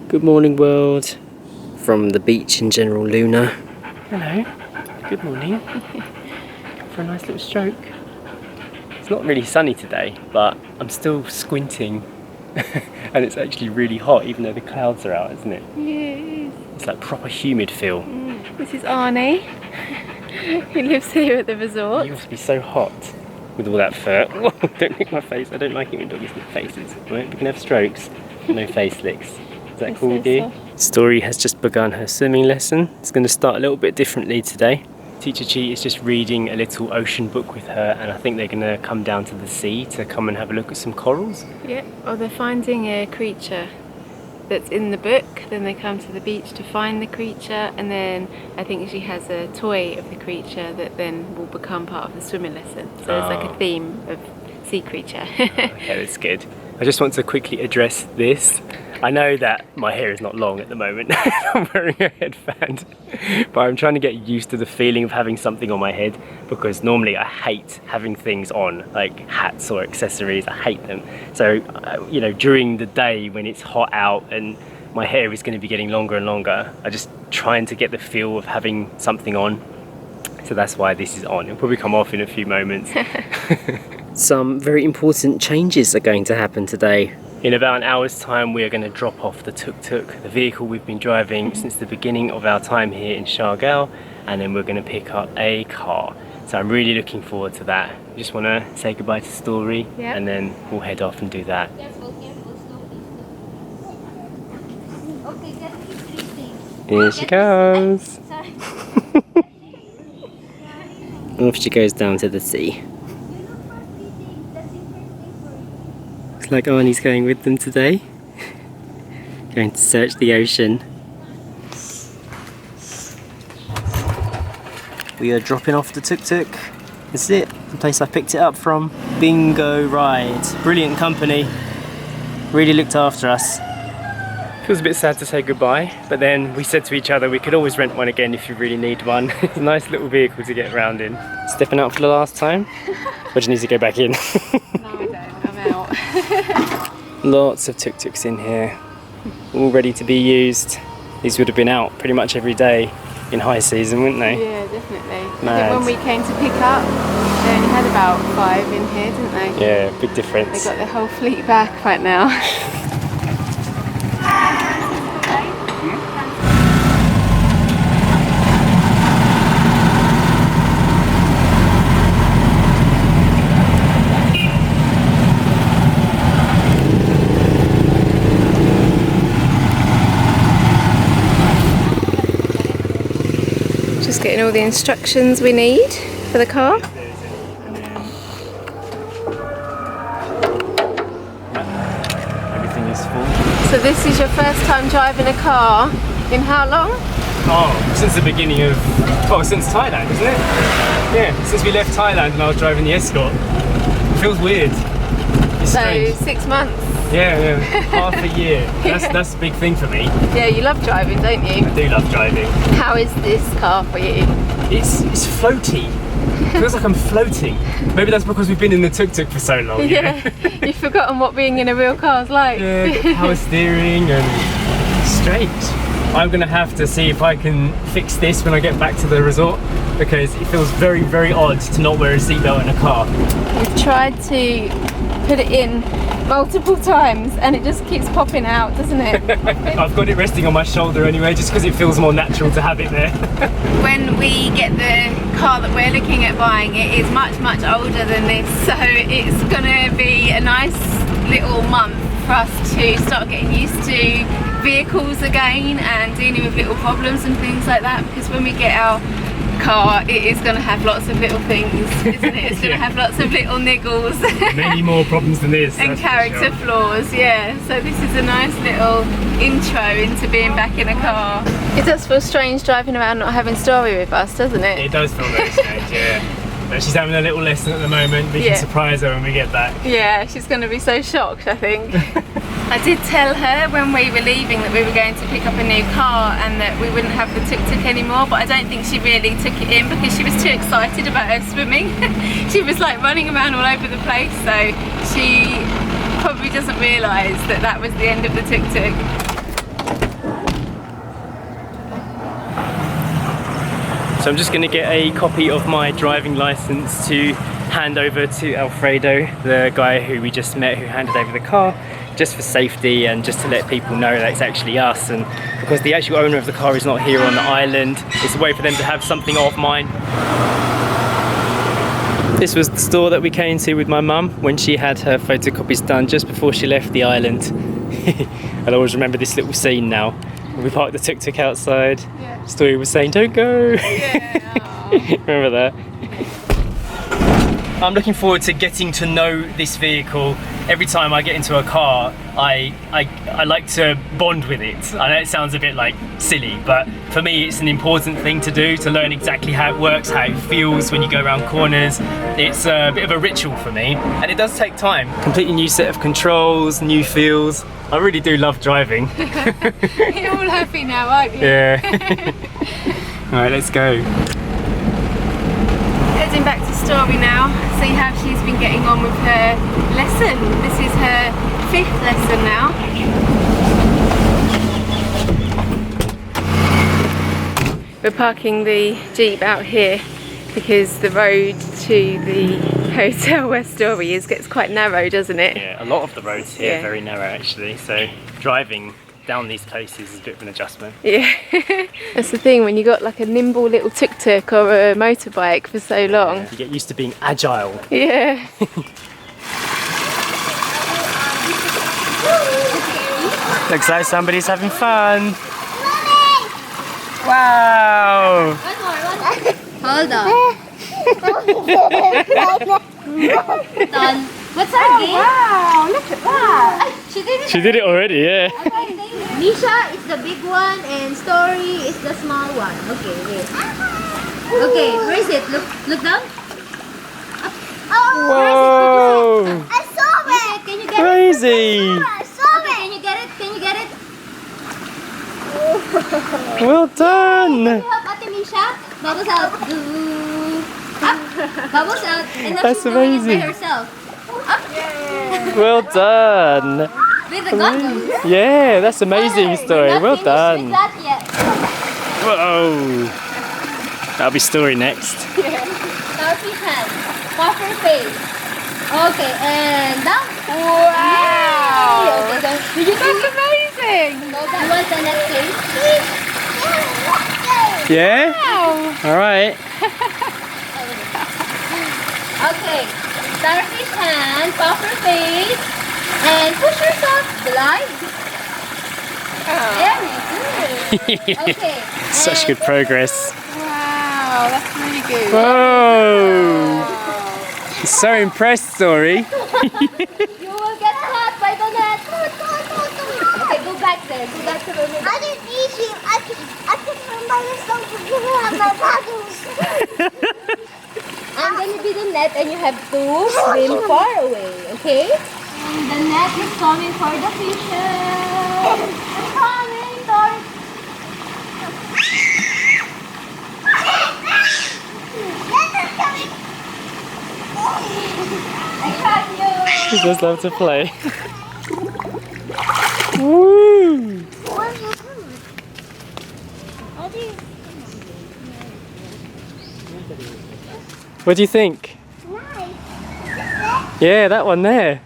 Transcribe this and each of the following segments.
Good morning, world. From the beach in General Luna. Hello. Good morning. For a nice little stroke. It's not really sunny today, but I'm still squinting. And it's actually really hot, even though the clouds are out, isn't it? Yeah, it is. It's like proper humid feel. This is Arnie. He lives here at the resort. You must be so hot with all that fur. Whoa, don't lick my face. I don't like it when doggies lick faces. Right? We can have strokes, no face licks. Is that cool with you? Story has just begun her swimming lesson. It's going to start a little bit differently today. Teacher Chi is just reading a little ocean book with her, and I think they're going to come down to the sea to come and have a look at some corals. Yeah, or they're finding a creature that's in the book, then they come to the beach to find the creature, and then I think she has a toy of the creature that then will become part of the swimming lesson. So it's like a theme of sea creature. Okay, that's good. I just want to quickly address this. I know that my hair is not long at the moment. I'm wearing a headband, but I'm trying to get used to the feeling of having something on my head, because normally I hate having things on, like hats or accessories. I hate them. So, you know, during the day when it's hot out and my hair is going to be getting longer and longer, I'm just trying to get the feel of having something on. So that's why this is on. It'll probably come off in a few moments. Some very important changes are going to happen today. In about an hour's time, we are going to drop off the Tuk Tuk, the vehicle we've been driving since the beginning of our time here in Siargao, and then we're going to pick up a car. So I'm really looking forward to that. We just want to say goodbye to Story, and then we'll head off and do that. Here she goes. Off she goes down to the sea. Looks like Arnie's going with them today. Going to search the ocean. We are dropping off the Tuk Tuk. This is it, the place I picked it up from. Bingo Ride. Brilliant company. Really looked after us. Feels a bit sad to say goodbye, but then we said to each other we could always rent one again if you really need one. It's a nice little vehicle to get around in. Stepping out for the last time? Or do you need to go back in? No, I don't. I'm out. Lots of tuk-tuks in here, all ready to be used. These would have been out pretty much every day in high season, wouldn't they? Yeah, definitely. Mad. I think when we came to pick up, they only had about 5 in here, didn't they? Yeah, big difference. They got their whole fleet back right now. Just getting all the instructions we need for the car. Everything is full. So this is your first time driving a car in how long? Oh, since the beginning of, well, since Thailand, isn't it? Yeah, since we left Thailand and I was driving the Escort. It feels weird. It's So strange. 6 months. Yeah, half a year. That's a big thing for me. Yeah, you love driving, don't you? I do love driving. How is this car for you? It's floaty. It feels like I'm floating. Maybe that's because we've been in the tuk-tuk for so long. Yeah, you've forgotten what being in a real car is like. Yeah, got power steering and straight. I'm gonna have to see if I can fix this when I get back to the resort, because it feels very, very odd to not wear a seatbelt in a car. We've tried to put it in multiple times and it just keeps popping out, doesn't it? I've got it resting on my shoulder anyway, just because it feels more natural to have it there. When we get the car that we're looking at buying, it is much, much older than this, so it's gonna be a nice little month for us to start getting used to vehicles again and dealing with little problems and things like that, because when we get our car, it is going to have lots of little things, isn't it? It's going to have lots of little niggles. Many more problems than this. And character flaws, yeah. So this is a nice little intro into being back in a car. It does feel strange driving around not having Story with us, doesn't it? It does feel very strange, yeah. But she's having a little lesson at the moment. We can surprise her when we get back. Yeah, she's going to be so shocked, I think. I did tell her when we were leaving that we were going to pick up a new car and that we wouldn't have the tuk-tuk anymore, but I don't think she really took it in because she was too excited about her swimming. She was like running around all over the place, so she probably doesn't realise that that was the end of the tuk-tuk. So I'm just going to get a copy of my driving license to hand over to Alfredo, the guy who we just met who handed over the car, just for safety and just to let people know that it's actually us. And because the actual owner of the car is not here on the island, it's a way for them to have something of mine. This was the store that we came to with my mum when she had her photocopies done just before she left the island. I'll always remember this little scene now. We parked the tuk-tuk outside. Yeah. Story was saying, "Don't go." Yeah. Remember that? I'm looking forward to getting to know this vehicle. Every time I get into a car, I like to bond with it. I know it sounds a bit like silly, but for me it's an important thing to do, to learn exactly how it works, how it feels when you go around corners. It's a bit of a ritual for me, and it does take time. Completely new set of controls, new feels. I really do love driving. You're all happy now, aren't you? Yeah. Alright, let's go. Heading back to Story now, see how she's been getting on with her lesson. This is her 5th lesson now. We're parking the Jeep out here because the road to the hotel where Story is gets quite narrow, doesn't it? Yeah, a lot of the roads here are very narrow actually, so driving down these places is a bit of an adjustment. Yeah. That's the thing, when you got like a nimble little tuk-tuk or a motorbike for so long. You get used to being agile. Yeah. Looks like somebody's having fun. Wow. Hold on. Done. What's our game? Wow, look at that. She did it already, yeah. Okay, Nisha is the big one and Story is the small one. Okay, wait. Okay, where is it? Look down. Whoa! I saw it. Can you get Crazy. it? I saw it. Can you get it? Can you get it? Well done. Help Ate Nisha. Bubbles out. Up. Bubbles out. And now That's she's doing it amazing. by herself. Well done. With the goggles. Yeah, that's amazing, Story. Well done. Not yet. Whoa. That'll be Story next. Now see hand. Off her face. Okay, and down. Wow. Okay, so did you see? That's amazing. You want the next face? Yeah? Wow. All right. Okay. Starfish hand, off her face, and push yourself. Glide. Very good. Okay. Such good progress. Wow, that's really good. Whoa. So impressed, Story. You will get caught by the net. Okay, go back there. Go back to the net. I didn't eat you. I can remember myself to give out my paddles. I'm going to be the net and you have to swim far away, okay? And the net is coming for the fishes. It's coming, Tori. I caught you. She just love to play. Woo! Where are you coming? What do you? What do you think? Nice. Yeah, that one there.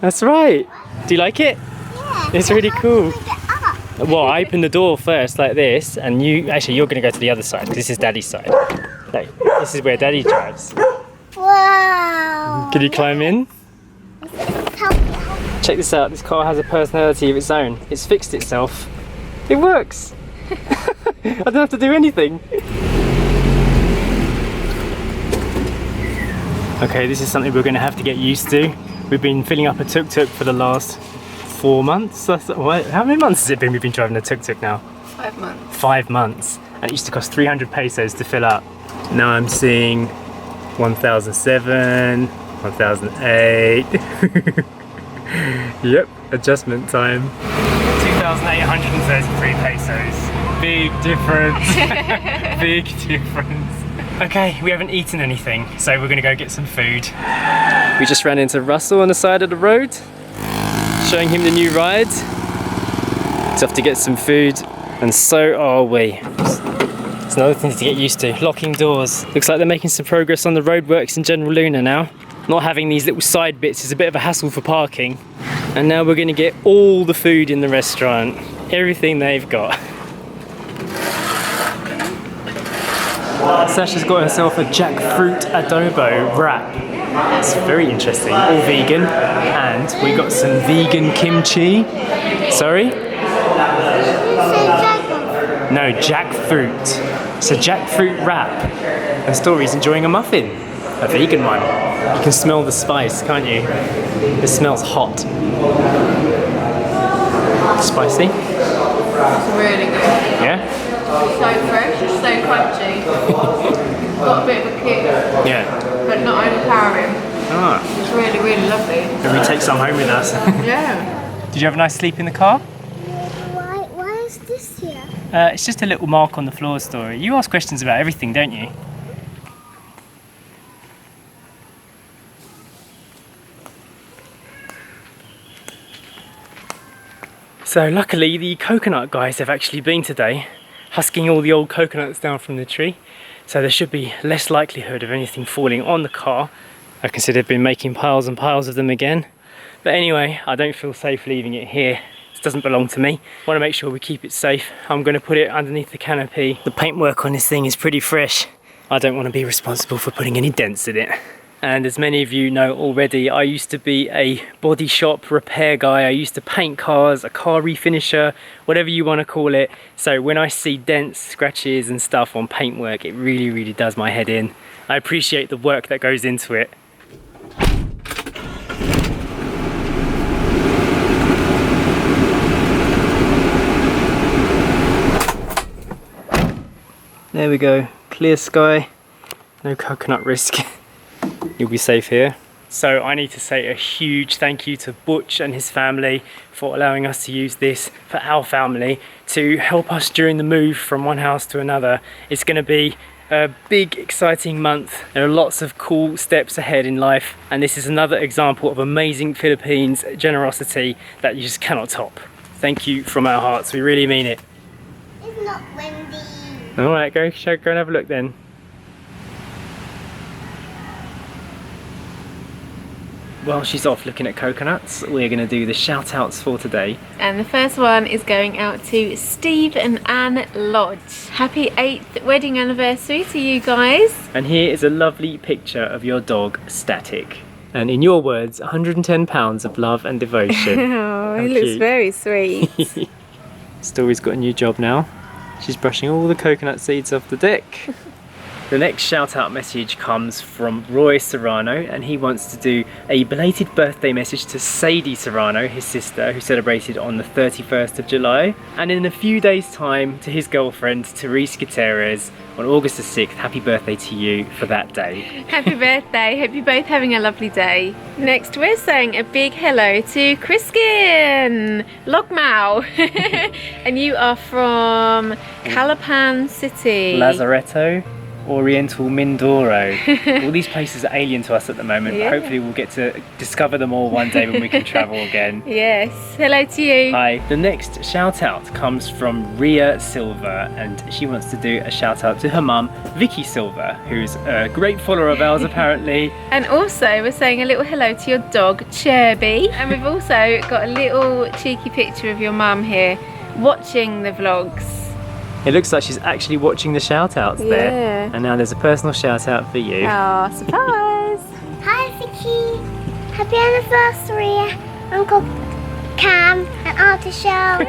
That's right. Do you like it? Yeah. It's really cool. Get up. Well, I open the door first like this, and you're going to go to the other side. This is Daddy's side. No, this is where Daddy drives. Wow. Can you climb in? Check this out. This car has a personality of its own. It's fixed itself. It works. I don't have to do anything. Okay, this is something we're going to have to get used to. We've been filling up a tuk-tuk for the last 4 months. How many months has it been we've been driving a tuk-tuk now? 5 months. 5 months. And it used to cost 300 pesos to fill up. Now I'm seeing 1007, 1008. Yep, adjustment time. 2,833 pesos. Big difference. Big difference. Okay, we haven't eaten anything, so we're gonna go get some food. We just ran into Russell on the side of the road, showing him the new ride. He's off to get some food, and so are we. another thing to get used to. Locking doors. Looks like they're making some progress on the roadworks in General Luna now. Not having these little side bits is a bit of a hassle for parking. And now we're going to get all the food in the restaurant. Everything they've got. Sacha's got herself a jackfruit adobo wrap. It's very interesting, all vegan. And we got some vegan kimchi. Sorry? No, jackfruit. It's a jackfruit wrap. And Story's enjoying a muffin, a vegan one. You can smell the spice, can't you? It smells hot. Spicy? It's really good. Yeah? So fresh, it's so crunchy. Got a bit of a kick, Yeah. but not overpowering. Ah. It's really, really lovely. Maybe we take some home with us. Yeah. Did you have a nice sleep in the car? Why is this here? It's just a little mark on the floor, Story. You ask questions about everything, don't you? So luckily the coconut guys have actually been today, husking all the old coconuts down from the tree. So there should be less likelihood of anything falling on the car. I consider they've been making piles and piles of them again. But anyway, I don't feel safe leaving it here. It doesn't belong to me. I want to make sure we keep it safe. I'm going to put it underneath the canopy. The paintwork on this thing is pretty fresh. I don't want to be responsible for putting any dents in it. And as many of you know already, I used to be a body shop repair guy. I used to paint cars, a car refinisher, whatever you want to call it. So when I see dents, scratches and stuff on paintwork, it really, really does my head in. I appreciate the work that goes into it. There we go, clear sky, no coconut risk. You'll be safe here. So I need to say a huge thank you to Butch and his family for allowing us to use this for our family to help us during the move from one house to another. It's going to be a big, exciting month. There are lots of cool steps ahead in life, and this is another example of amazing Philippines generosity that you just cannot top. Thank you from our hearts, we really mean it. It's not windy. Alright, go and have a look then. While she's off looking at coconuts, we're going to do the shout outs for today. And the first one is going out to Steve and Anne Lodge. Happy 8th wedding anniversary to you guys. And here is a lovely picture of your dog, Static. And in your words, 110 pounds of love and devotion. Oh, How he looks cute. very sweet. Story's got a new job now. She's brushing all the coconut seeds off the deck. The next shout out message comes from Roy Serrano, and he wants to do a belated birthday message to Sadie Serrano, his sister, who celebrated on the 31st of July. And in a few days time to his girlfriend, Therese Gutierrez, on August the 6th. Happy birthday to you for that day. Happy birthday. Hope you're both having a lovely day. Next, we're saying a big hello to Kriskin Logmau. And you are from Calapan City. Lazaretto. Oriental Mindoro. All these places are alien to us at the moment, Yeah. but hopefully we'll get to discover them all one day when we can travel again. Yes, hello to you. Hi. The next shout out comes from Ria Silva, and she wants to do a shout out to her mum, Vicky Silva, who's a great follower of ours apparently. And also we're saying a little hello to your dog Chirby. And we've also got a little cheeky picture of your mum here watching the vlogs. It looks like she's actually watching the shout outs there. Yeah. And now there's a personal shout out for you. Oh, surprise! Hi, Vicky. Happy anniversary, Uncle Cam and Auntie Shell.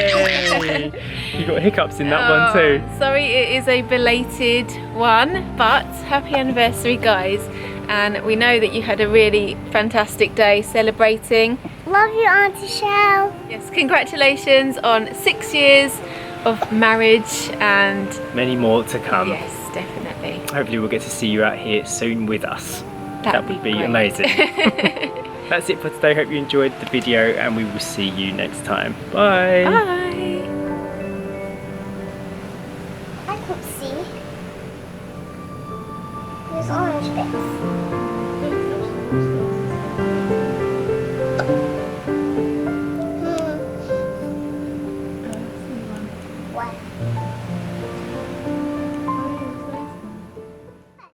Yay! You got hiccups in that one too. Sorry, it is a belated one, but happy anniversary, guys. And we know that you had a really fantastic day celebrating. Love you, Auntie Shell. Yes, congratulations on 6 years of marriage and Many more to come. yes, definitely. Hopefully we'll get to see you out here soon with us. That would be great. amazing. That's it for today. Hope you enjoyed the video, and we will see you next time. Bye. Bye. I can't see. There's orange bits. What?